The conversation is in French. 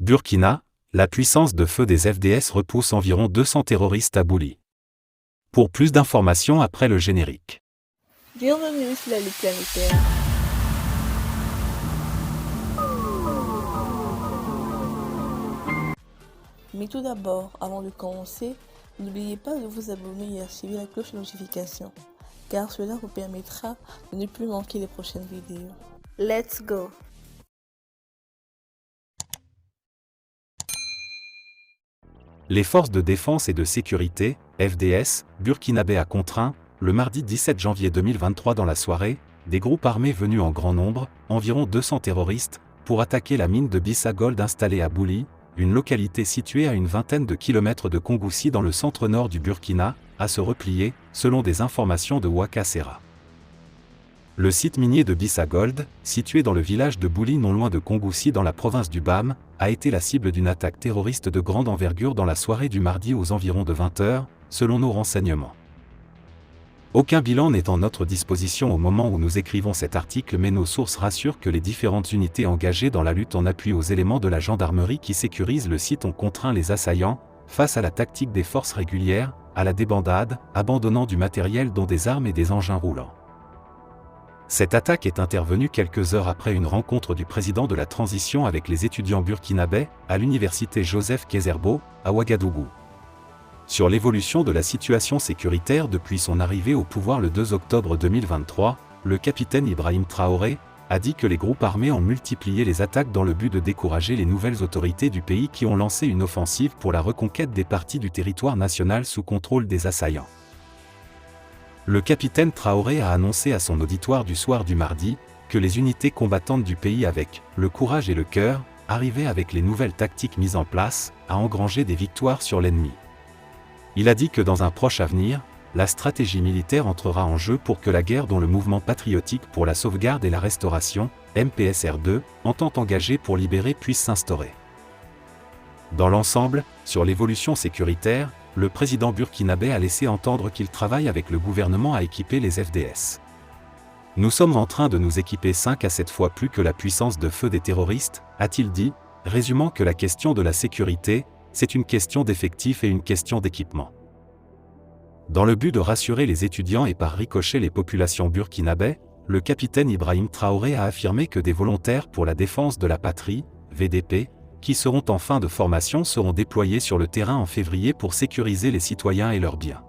Burkina, la puissance de feu des FDS repousse environ 200 terroristes à Bouli. Pour plus d'informations après le générique. Bienvenue sur la Ligue planétaire. Mais tout d'abord, avant de commencer, n'oubliez pas de vous abonner et activer la cloche de notification, car cela vous permettra de ne plus manquer les prochaines vidéos. Let's go! Les forces de défense et de sécurité, FDS, burkinabé a contraint, le mardi 17 janvier 2023 dans la soirée, des groupes armés venus en grand nombre, environ 200 terroristes, pour attaquer la mine de Bissa Gold installée à Bouli, une localité située à une vingtaine de kilomètres de Kongoussi dans le centre-nord du Burkina, à se replier, selon des informations de Waka Serra. Le site minier de Bissa Gold, situé dans le village de Bouli non loin de Kongoussi dans la province du BAM, a été la cible d'une attaque terroriste de grande envergure dans la soirée du mardi aux environs de 20 h, selon nos renseignements. Aucun bilan n'est en notre disposition au moment où nous écrivons cet article, mais nos sources rassurent que les différentes unités engagées dans la lutte en appui aux éléments de la gendarmerie qui sécurisent le site ont contraint les assaillants, face à la tactique des forces régulières, à la débandade, abandonnant du matériel dont des armes et des engins roulants. Cette attaque est intervenue quelques heures après une rencontre du président de la transition avec les étudiants burkinabés, à l'université Joseph Kézerbo, à Ouagadougou. Sur l'évolution de la situation sécuritaire depuis son arrivée au pouvoir le 2 octobre 2023, le capitaine Ibrahim Traoré a dit que les groupes armés ont multiplié les attaques dans le but de décourager les nouvelles autorités du pays qui ont lancé une offensive pour la reconquête des parties du territoire national sous contrôle des assaillants. Le capitaine Traoré a annoncé à son auditoire du soir du mardi que les unités combattantes du pays avec le courage et le cœur arrivaient avec les nouvelles tactiques mises en place à engranger des victoires sur l'ennemi. Il a dit que dans un proche avenir, la stratégie militaire entrera en jeu pour que la guerre dont le mouvement patriotique pour la sauvegarde et la restauration, MPSR2, entend engager pour libérer puisse s'instaurer. Dans l'ensemble, sur l'évolution sécuritaire, le président burkinabé a laissé entendre qu'il travaille avec le gouvernement à équiper les FDS. Nous sommes en train de nous équiper 5 à 7 fois plus que la puissance de feu des terroristes, a-t-il dit, résumant que la question de la sécurité, c'est une question d'effectifs et une question d'équipement. Dans le but de rassurer les étudiants et par ricochet les populations burkinabées, le capitaine Ibrahim Traoré a affirmé que des volontaires pour la défense de la patrie, VDP, qui seront en fin de formation seront déployés sur le terrain en février pour sécuriser les citoyens et leurs biens.